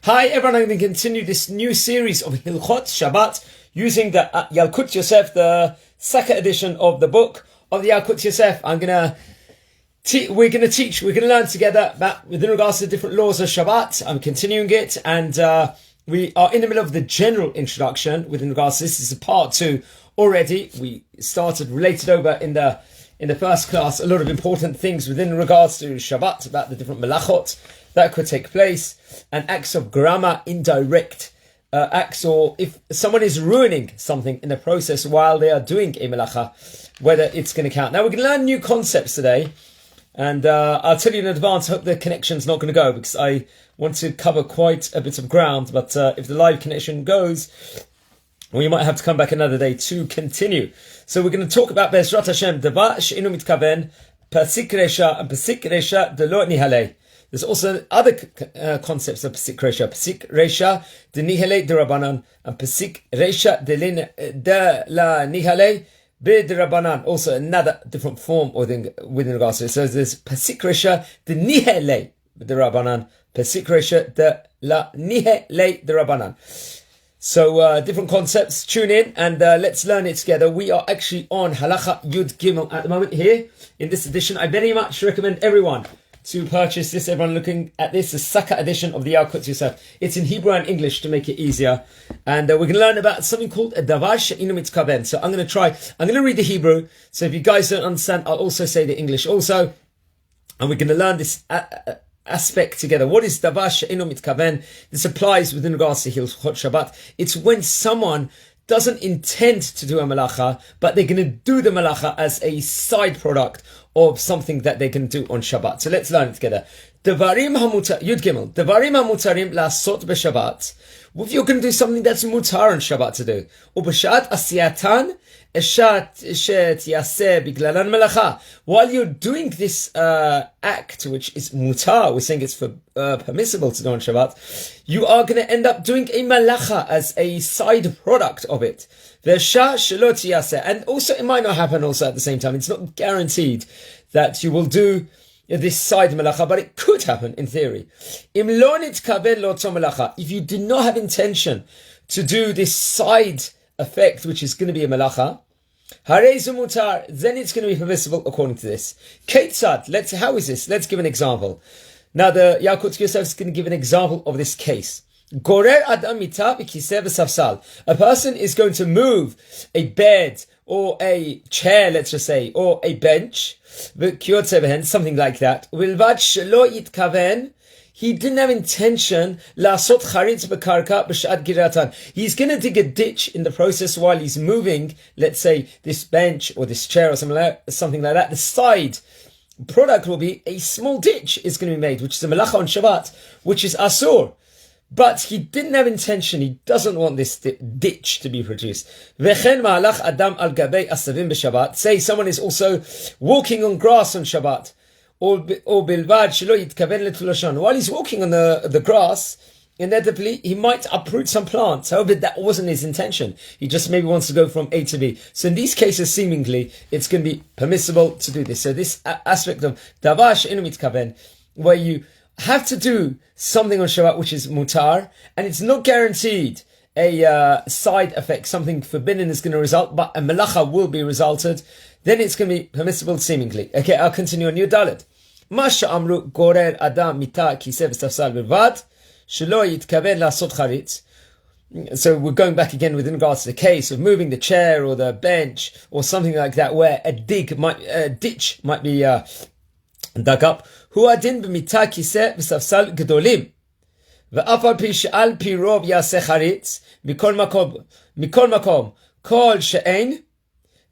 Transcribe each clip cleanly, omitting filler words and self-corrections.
Hi everyone, I'm going to continue this new series of Hilchot Shabbat using the Yalkut Yosef, the second edition of the book of the Yalkut Yosef. We're going to learn together about, within regards to the different laws of Shabbat. I'm continuing it, and we are in the middle of the general introduction within regards to this. This is part 2 already. We started related over in the first class a lot of important things within regards to Shabbat, about the different melachot that could take place, and acts of grammar, indirect acts, or if someone is ruining something in the process while they are doing a melacha, whether it's going to count. Now we're going to learn new concepts today, and I'll tell you in advance, I hope the connection's not going to go, because I want to cover quite a bit of ground, but if the live connection goes, we might have to come back another day to continue. So we're going to talk about Be'ezrat Hashem, dvar, sheaino, mitkaven, psik, reishe, and psik, reishe, lo nihalei. There's also other concepts of psik reishe, de nihale de rabbanan, and psik reishe de la nihale be de rabbanan. Also another different form within regards to it. So there's psik reishe de nihale de rabbanan, psik reishe de la nihale de rabbanan. So different concepts. Tune in and let's learn it together. We are actually on Halacha Yud Gimel at the moment here in this edition. I very much recommend everyone to purchase this. Everyone looking at this, the second edition of the Yalkut Yosef. It's in Hebrew and English to make it easier. And we're going to learn about something called a dvar, sheaino, mitkaven. So I'm going to read the Hebrew. So if you guys don't understand, I'll also say the English also. And we're going to learn this aspect together. What is dvar, sheaino, mitkaven? This applies within regards to Hilchot Shabbat. It's when someone doesn't intend to do a malacha, but they're going to do the malacha as a side product of something that they can do on Shabbat. So let's learn it together. Devarim hamutar, Yud Gimel. Devarim hamutarim lasot b'Shabbat. If you're going to do something that's mutar on Shabbat to do, ub'shat asiyatan eshat eshet yaseh biglalan melacha. While you're doing this act, which is mutar, we're saying it's for permissible to do on Shabbat, you are going to end up doing a malacha as a side product of it. And also it might not happen also at the same time. It's not guaranteed that you will do this side malacha, but it could happen in theory. If you do not have intention to do this side effect, which is going to be a malacha, then it's going to be permissible according to this. How is this? Let's give an example. Now the Yalkut Yosef is going to give an example of this case. A person is going to move a bed or a chair, let's just say, or a bench, something like that. He didn't have intention. He's going to dig a ditch in the process while he's moving, let's say, this bench or this chair or something like that. The side product will be a small ditch is going to be made, which is a malacha on Shabbat, which is asur. But he didn't have intention. He doesn't want this ditch to be produced. Say someone is also walking on grass on Shabbat. While he's walking on the grass, inevitably he might uproot some plants. However, that wasn't his intention. He just maybe wants to go from A to B. So in these cases, seemingly, it's going to be permissible to do this. So this aspect of dvar, sheaino, mitkaven, where you have to do something on Shabbat which is mutar, and it's not guaranteed a side effect, something forbidden is going to result, but a melacha will be resulted, then it's going to be permissible seemingly. Okay, I'll continue on Yud Dalet. Masha amru gorer adam mita kiseh v'safsal bilvad shelo yitkaven lasot charitz. So we're going back again with regards to the case of moving the chair or the bench or something like that, where a ditch might be dug up. הוא הדין במיטה כיסא וספסל גדולים. ואף על פי שעל פי רוב יעשה חריץ, מכל מקום, כל שאין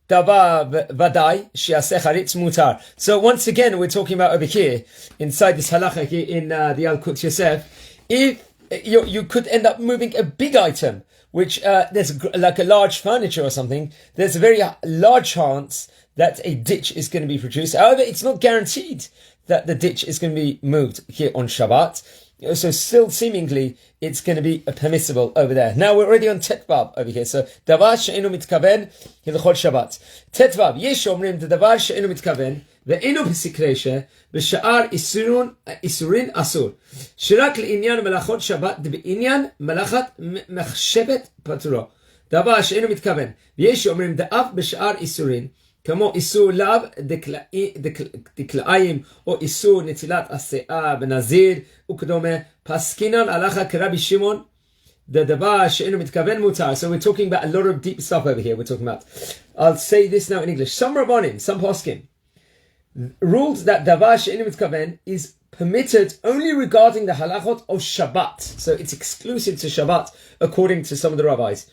דבר ודאי שיעשה חריץ מותר. So once again, we're talking about over here, inside this halacha here in the Yalkut Yosef, if you could end up moving a big item, which there's like a large furniture or something, there's a very large chance that a ditch is going to be produced. However, it's not guaranteed that the ditch is going to be moved here on Shabbat. So still seemingly it's going to be permissible over there. Now we're already on Tetvav over here. So dvar sheaino mitkaven Hilchot Shabbat. Tetvav yesh omrim dvar sheaino mitkaven ve'eno psik reishe b'sha'ar isurin asur shirak le'inyan melachot Shabbat de'inyan melachat machshevet paturo. Davar she'enu mitkaven. Yesh omrim da'af b'sha'ar isurin. כמו איסור לאו דקלאיים או איסור נטילת השיער בנזיר וכדומה פסקינן הלכה כרבי שמעון דבר שאינו מתכוון מותר. So we're talking about a lot of deep stuff over here. We're talking about, I'll say this now in English, some Rabbanim, some poskim ruled that דבר שאינו מתכוון is permitted only regarding the halachot of Shabbat. So it's exclusive to Shabbat according to some of the rabbis.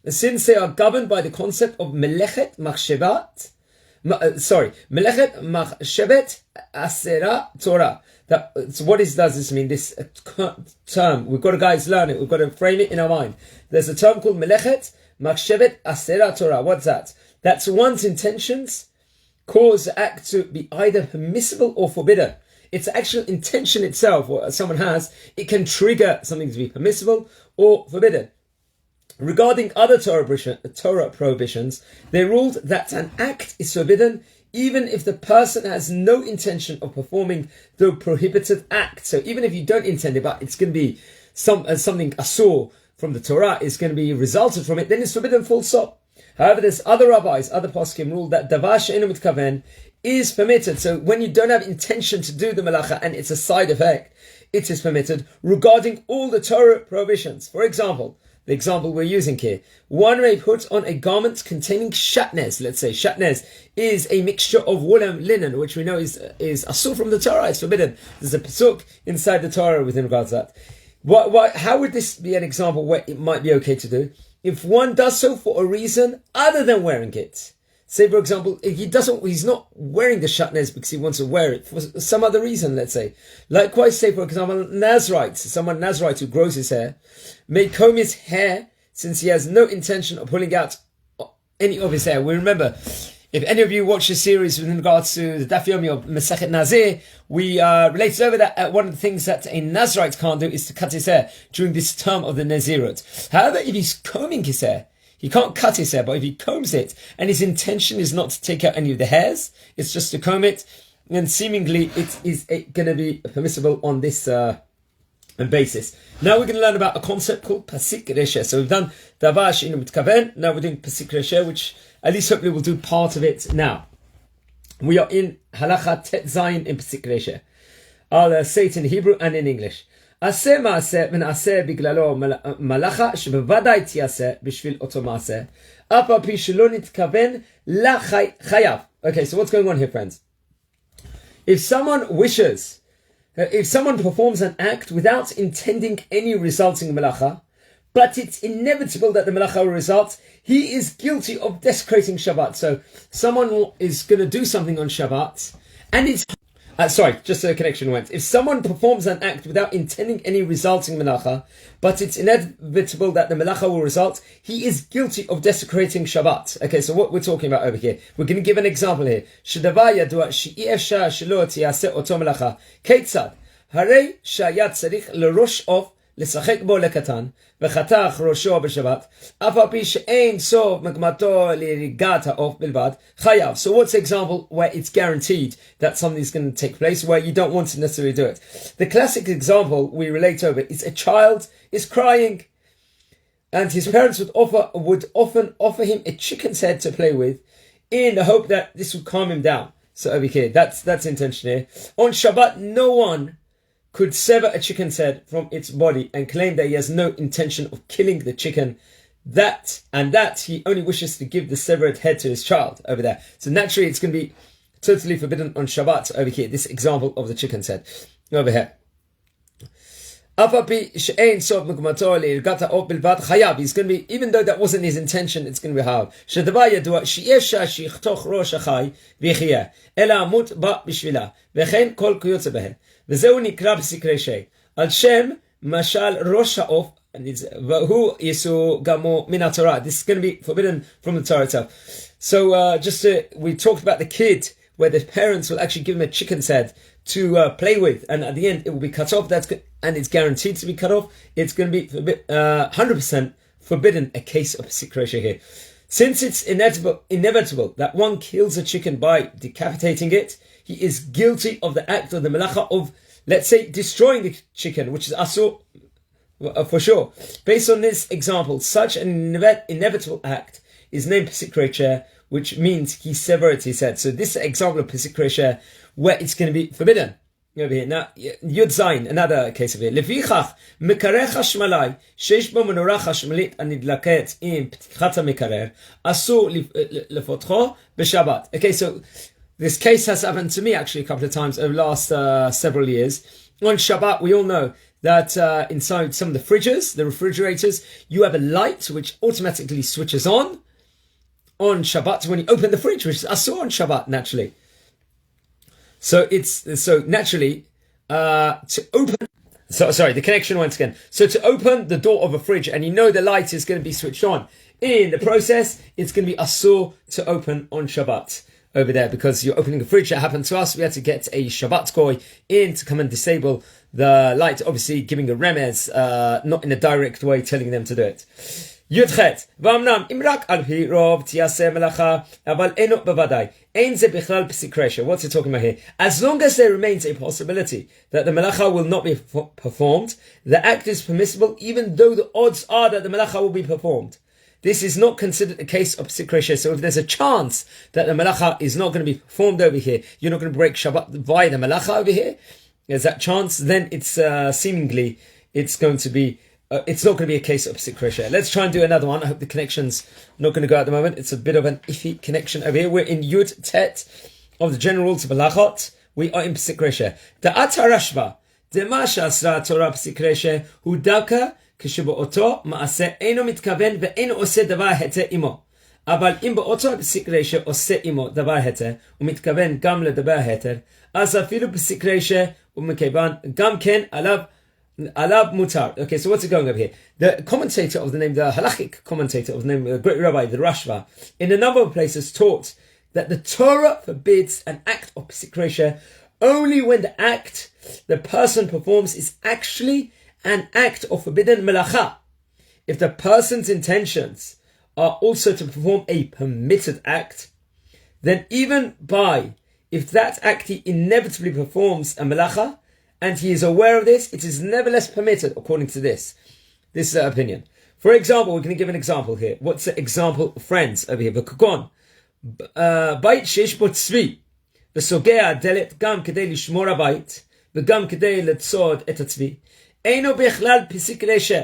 Since they are governed by the concept of melechet machshevet asera Torah. So what does this mean? This term, we've got to guys learn it. We've got to frame it in our mind. There's a term called melechet machshevet asera Torah. What's that? That's one's intentions cause the act to be either permissible or forbidden. It's the actual intention itself, what someone has, it can trigger something to be permissible or forbidden. Regarding other Torah prohibitions, they ruled that an act is forbidden even if the person has no intention of performing the prohibited act. So even if you don't intend it, but it's going to be something asur from the Torah is going to be resulted from it, then it's forbidden full stop. However, there's other rabbis, other poskim ruled that davar she'eino mitkaven is permitted. So when you don't have intention to do the malacha and it's a side effect, it is permitted regarding all the Torah prohibitions. For example, the example we're using here, one may put on a garment containing shatnez. Let's say shatnez is a mixture of wool and linen, which we know is asur from the Torah. It's forbidden. There's a psik inside the Torah within regards to that. How would this be an example where it might be okay to do? If one does so for a reason other than wearing it. Say, for example, if he's not wearing the shatnez because he wants to wear it for some other reason, let's say. Likewise, say, for example, someone Nazarite who grows his hair, may comb his hair since he has no intention of pulling out any of his hair. We remember, if any of you watch the series with regards to the Daf Yomi of Masechet Nazir, we related over that one of the things that a Nazarite can't do is to cut his hair during this term of the Nazirut. However, if he's combing his hair, he can't cut his hair, but if he combs it, and his intention is not to take out any of the hairs, it's just to comb it, then seemingly it is going to be permissible on this basis. Now we're going to learn about a concept called psik reishe. So we've done davar she'eino mitkaven, now we're doing psik reishe, which at least hopefully we'll do part of it now. We are in halacha tet zayin in psik reishe. I'll say it in Hebrew and in English. עשה מעשה ונעשה בגללו מלאכה שבוודאי תיעשה בשביל אותו מעשה אף על פי שלא נתכוון לחייב. Okay, so what's going on here, friends? If someone performs an act without intending any resulting melacha, but it's inevitable that the melacha will result, he is guilty of desecrating Shabbat. So someone is going to do something on Shabbat and it's just a connection went. If someone performs an act without intending any resulting melacha, but it's inevitable that the melacha will result, he is guilty of desecrating Shabbat. Okay, so what we're talking about over here, we're going to give an example here. Shadavar yadua she'i efshar shelo tiyaseh oto melacha. Ketzad? Harei shaya tzarich lerosh of לשחק בו לקטן, וחתך ראשו בשבת, אף על פי שאין סוף מגמתו להריגת העוף בלבד, חייב. So what's the example where it's guaranteed that something is going to take place, where you don't want to necessarily do it? The classic example we relate over is a child is crying, and his parents would often offer him a chicken's head to play with, in the hope that this would calm him down. So over here, that's intention here. On Shabbat, no one could sever a chicken's head from its body and claim that he has no intention of killing the chicken, that he only wishes to give the severed head to his child over there. So naturally it's going to be totally forbidden on Shabbat over here, this example of the chicken's head over here. He's going to be, even though that wasn't his intention, it's going to be hard. וזהו נקרא פסיק רישה. על שם משל ראש העוף, והוא יסור גמו מן התורה. This is going to be forbidden from the Torah itself. So we talked about the kid, where the parents will actually give him a chicken's head to play with, and at the end it will be cut off. And it's guaranteed to be cut off. It's going to be 100% forbidden. A case of psik reishe here, since it's inevitable that one kills a chicken by decapitating it. He is guilty of the act of the melacha of, let's say, destroying the chicken, which is asur for sure. Based on this example, such an inevitable act is named psik reishe, which means he severed his head. So this example of psik reishe, where it's going to be forbidden. Over here. Now, Yud Zayin, another case of here. Lefichach, mekarer chashmalai, sheish bo menorah chashmalit anidlaket im ptichat hamekarer, asur lefotcho b'Shabbat. Okay, so this case has happened to me actually a couple of times over the last several years. On Shabbat, we all know that inside some of the fridges, the refrigerators, you have a light which automatically switches on Shabbat when you open the fridge, which is asur on Shabbat naturally. So naturally to open. So sorry, the connection once again. So to open the door of a fridge, and you know the light is going to be switched on. In the process, it's going to be asur to open on Shabbat over there, because you're opening a fridge. That happened to us. We had to get a Shabbat goy in to come and disable the light, obviously giving a remez, not in a direct way, telling them to do it. Yudchet, v'amnam imrak al pi rov tiyaseh melacha, aval eno bevadai. Ein ze bichlal psik reishe. What's he talking about here? As long as there remains a possibility that the melacha will not be performed, the act is permissible, even though the odds are that the melacha will be performed. This is not considered a case of psik reishe. So if there's a chance that the melacha is not going to be performed over here, you're not going to break Shabbat via the melacha over here, there's that chance, then it's seemingly it's going to be it's not going to be a case of psik reishe. Let's try and do another one. I hope the connection's not going to go at the moment. It's a bit of an iffy connection over here. We're in Yud Tet of the general rules of halachot. We are in psik reishe. Da'at harashba dema she'asra Torah psik reishe hu davka כשבאותו מעשה אינו מתכוון ואינו עושה דבר היתר עמו. אבל אם באותו פסיק רישא עושה עמו דבר היתר, ומתכוון גם לדבר היתר, אז אפילו פסיק רישא ומכיוון גם כן עליו מותר. Okay, so what's it going over here? The commentator of the name, the halachic commentator of the name, the great rabbi, the Rashba, in a number of places taught that the Torah forbids an act of psik reishe only when the act the person performs is actually an act of forbidden melacha. If the person's intentions are also to perform a permitted act, then even if that act he inevitably performs a melacha, and he is aware of this, it is nevertheless permitted according to this. This is our opinion. For example, we're going to give an example here. What's the example, friends, over here? V'kukon, bait sheish bo tzvi, v'sogea delet gam kedei lishmor habayit, v'gam kedei letzod et hatzvi, אינו בכלל פסיק רישא,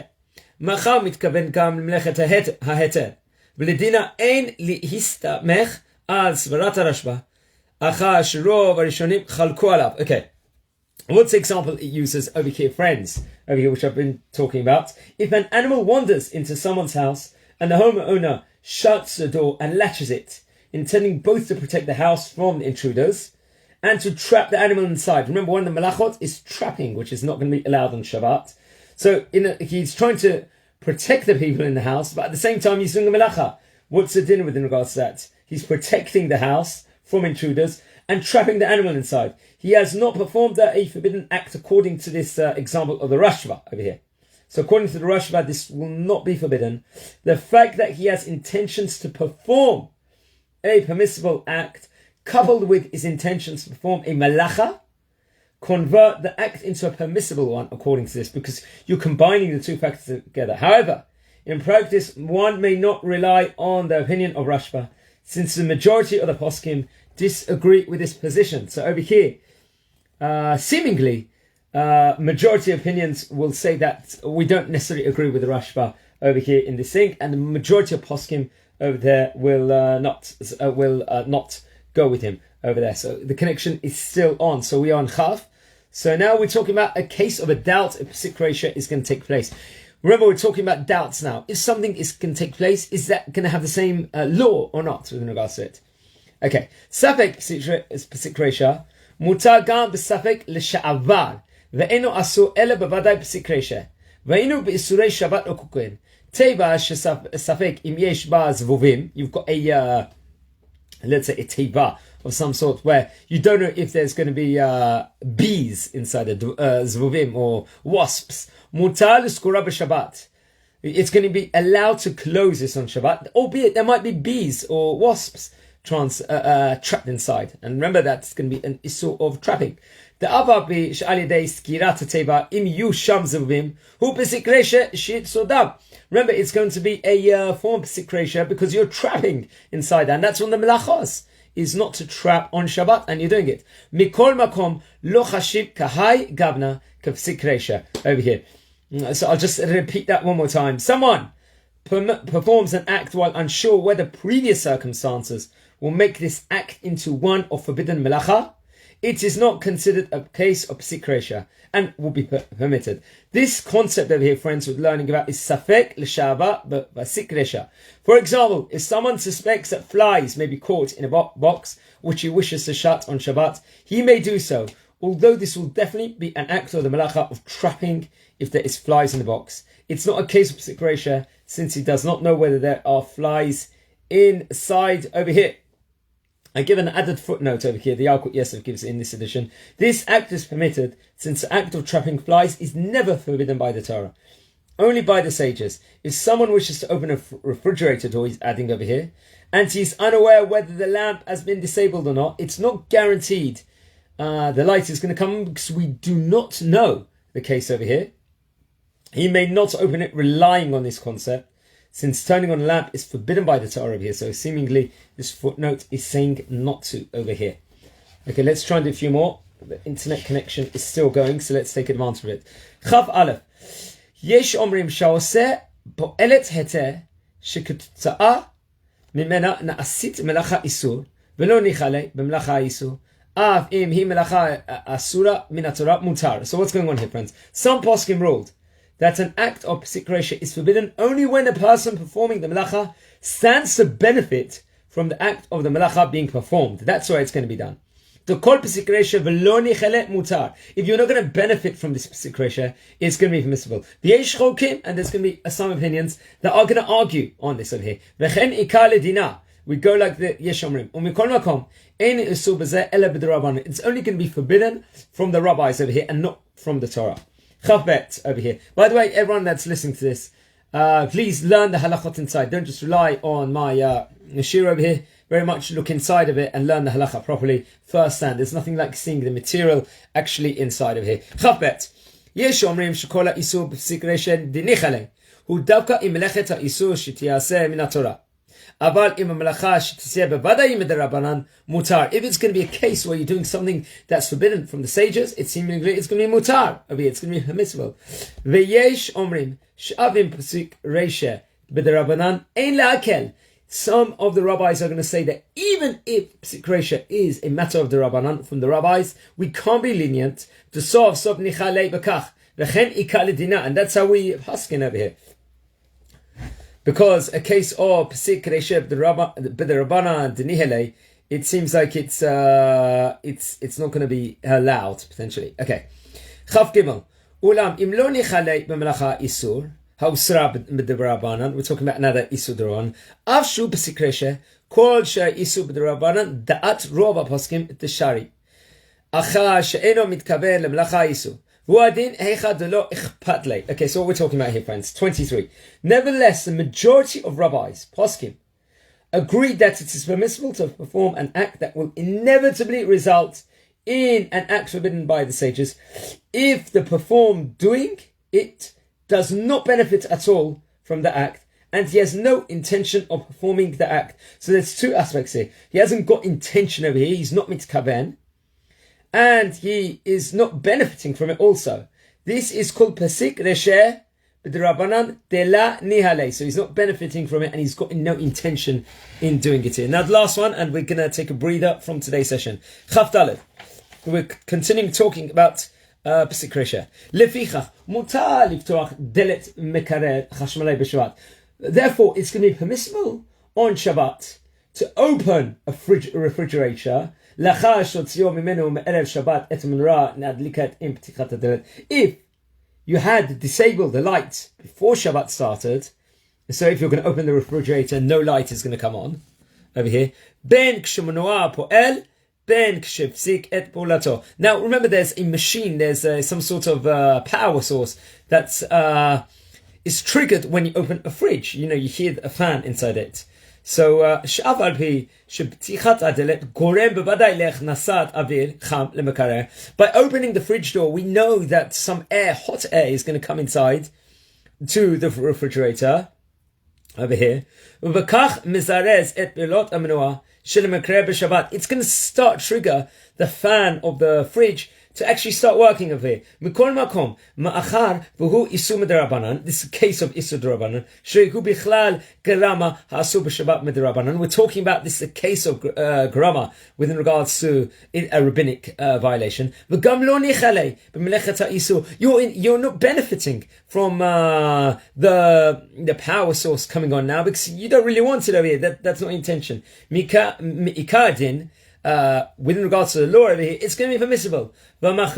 מאחר מתכוון גם למלאכת ההיתר, ולדינה אין להסתמך על סברת הרשב"א, אחר שרוב הראשונים חלקו עליו. Okay, what's the example it uses over here, friends, over here, which I've been talking about? If an animal wanders into someone's house, and the homeowner shuts the door and latches it, intending both to protect the house from the intruders, and to trap the animal inside. Remember, one of the malachot is trapping, which is not going to be allowed on Shabbat. So he's trying to protect the people in the house, but at the same time he's doing a malacha. What's the dinner with in regards to that? He's protecting the house from intruders and trapping the animal inside. He has not performed a forbidden act according to this example of the Rashba over here. So according to the Rashba, this will not be forbidden. The fact that he has intentions to perform a permissible act coupled with his intentions to perform a malacha, convert the act into a permissible one according to this, because you're combining the two factors together. However, in practice, one may not rely on the opinion of Rashba, since the majority of the poskim disagree with this position. So over here, seemingly, majority opinions will say that we don't necessarily agree with the Rashba over here in this thing, and the majority of poskim over there will not go with him over there. So the connection is still on. So we are on Chav. So now we're talking about a case of a doubt if psik reishe is going to take place. Remember, we're talking about doubts now. If something is going to take place, is that going to have the same law or not with regards to it? Okay. Safek psik reishe mutar gam b'safek l'sha'avar ve'eno asu ele b'vadai psik reishe ve'enu b'isurei Shabbat o kuken teiba shesafek im yesh ba zvuvim. You've got a let's say a teiba of some sort where you don't know if there's going to be bees inside the zvuvim or wasps. Mutar l'skura b'Shabbat. It's going to be allowed to close this on Shabbat, albeit there might be bees or wasps trapped inside. And remember, that's going to be an issue of trapping. The ababi sh'alidei skirat teva im yu sham zvuvim hu psik reishe shit sodam. Remember, it's going to be a form of psik reishe because you're trapping inside, and that's one of the melachos is not to trap on Shabbat, and you're doing it. Mikol makom lo chashiv kahai gavna kapsik reishe over here. So I'll just repeat that one more time. Someone performs an act while unsure whether previous circumstances will make this act into one of forbidden melacha. It is not considered a case of psik reishe and will be permitted. This concept over here, friends, we're learning about is safek l'shava b'psik reishe. For example, if someone suspects that flies may be caught in a box which he wishes to shut on Shabbat, he may do so, although this will definitely be an act of the melacha of trapping if there is flies in the box. It's not a case of psik reishe since he does not know whether there are flies inside over here. I give an added footnote over here, the Yalkut Yosef gives in this edition. This act is permitted since the act of trapping flies is never forbidden by the Torah, only by the sages. If someone wishes to open a refrigerator door, he's adding over here, and he's unaware whether the lamp has been disabled or not, it's not guaranteed the light is going to come because we do not know the case over here. He may not open it relying on this concept, since turning on a lamp is forbidden by the Torah over here. So seemingly this footnote is saying not to over here. Okay, let's try and do a few more. The internet connection is still going, so let's take advantage of it. Chav Aleph. Yesh omrim sha'oseh po'elet heter sheketza'a mimena na'asit melacha isur velo nichale b'melacha isur av im hi melacha asura min haTorah mutar. So what's going on here, friends? Some poskim ruled that an act of psik reishe is forbidden only when the person performing the melacha stands to benefit from the act of the melacha being performed. That's why it's going to be done. The kol psik reishe v'lo nichale mutar. If you're not going to benefit from this psik reishe, it's going to be permissible. V'yesh chokim, and there's going to be some opinions that are going to argue on this over here. V'chen ikar ledina. We go like the yesh omrim. Umikol makom ein isur b'zeh ela b'drabanan. It's only going to be forbidden from the rabbis over here and not from the Torah. Chavbet over here. By the way, everyone that's listening to this, please learn the halachot inside. Don't just rely on my shir over here. Very much look inside of it and learn the halacha properly firsthand. There's nothing like seeing the material actually inside of here. Chavbet. Yesh omrim shekola isur b'psik reishe dinichale hu davka im melechet ha'isur shetiyaseh min haTorah. Aval im melacha shetiseh bevadai midarabanan mutar. If it's going to be a case where you're doing something that's forbidden from the sages, it's seemingly it's going to be mutar. It's going to be permissible. Veyesh omrim shavim psik reishe b'darabanan ein la'akel. Some of the rabbis are going to say that even if psik reishe is a matter of the rabbanan from the rabbis, we can't be lenient. To solve sof nichalei b'kach v'chen ikar ledina, and that's how we huskin over here. Because a case of psik reishe b'derabbanan denihele, it seems like it's not going to be allowed potentially. Okay, Chav Gimel. Ulam im lo nichalei b'melacha isur hausra b'derabbanan. We're talking about another isur deron. Avshu psik reishe kol she'isur b'derabbanan da'at rov ha'poskim t'shari. Acha she'eno mitkaven lemelacha isur. Okay, so what we're talking about here, friends, 23. Nevertheless, the majority of rabbis, poskim, agreed that it is permissible to perform an act that will inevitably result in an act forbidden by the sages if the performed doing it does not benefit at all from the act and he has no intention of performing the act. So there's two aspects here. He hasn't got intention over here, he's not mitkaven, and he is not benefiting from it also. This is called psik reishe b'derabbanan de la nihale. So he's not benefiting from it and he's got no intention in doing it here. Now the last one, and we're going to take a breather from today's session. Chav Daled. We're continuing talking about psik reishe. Lefichach mutar liftoach delet mekarer chashmalei b'Shabbat. Therefore, it's going to be permissible on Shabbat to open a refrigerator if you had disabled the light before Shabbat started, so if you're going to open the refrigerator, no light is going to come on over here. Ben kshemonoah po'el Ben psik et pulato. Now remember, there's a machine, there's some sort of power source that's is triggered when you open a fridge. You know, you hear a fan inside it. So by opening the fridge door, we know that some air, hot air, is going to come inside to the refrigerator over here. It's going to start trigger the fan of the fridge to actually start working over here. This is a case of Isur D'Rabbanan. We're talking about this is a case of grama within regards to a rabbinic violation. You're not benefiting from the power source coming on now because you don't really want it over here. That's not intention. Within regards to the law over here, it's going to be permissible. A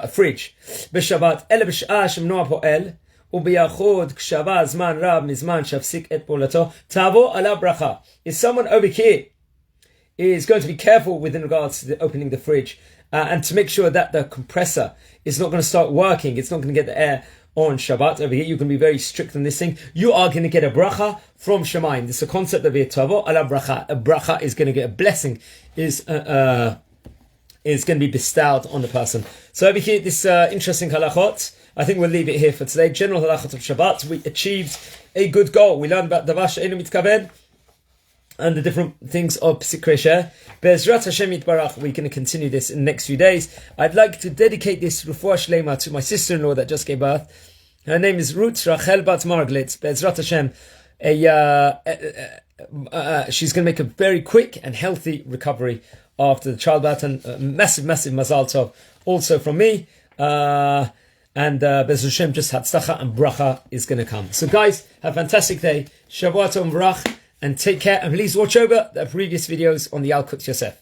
fridge. בשבת, אלא בשעה שמנוע פועל, ובייחוד כשעבר זמן רב מזמן שהפסיק את פעולתו, תבוא עליו ברכה. If someone over here is going to be careful within regards to opening the fridge, and to make sure that the compressor is not going to start working, it's not going to get the air on Shabbat over here, you can be very strict on this thing. You are going to get a bracha from Shemaim. This is a concept of tavo ala bracha. A bracha is going to get a blessing, is going to be bestowed on the person. So over here, this interesting halachot. I think we'll leave it here for today. General halachot of Shabbat. We achieved a good goal. We learned about dvar sheaino mitkaven and the different things of psik reishe. Be'ezrat Hashem yitbarach, we're going to continue this in the next few days. I'd like to dedicate this refuah shlema to my sister-in-law that just gave birth. Her name is Ruth Rachel Bat Marglit. Be'ezrat Hashem, she's going to make a very quick and healthy recovery after the childbirth, and massive mazal tov also from me. And Be'ezrat Hashem, just hatzlacha and bracha is going to come. So guys, have a fantastic day. Shabbat Tov V'rach. And take care, and please watch over the previous videos on the Yalkut Yosef.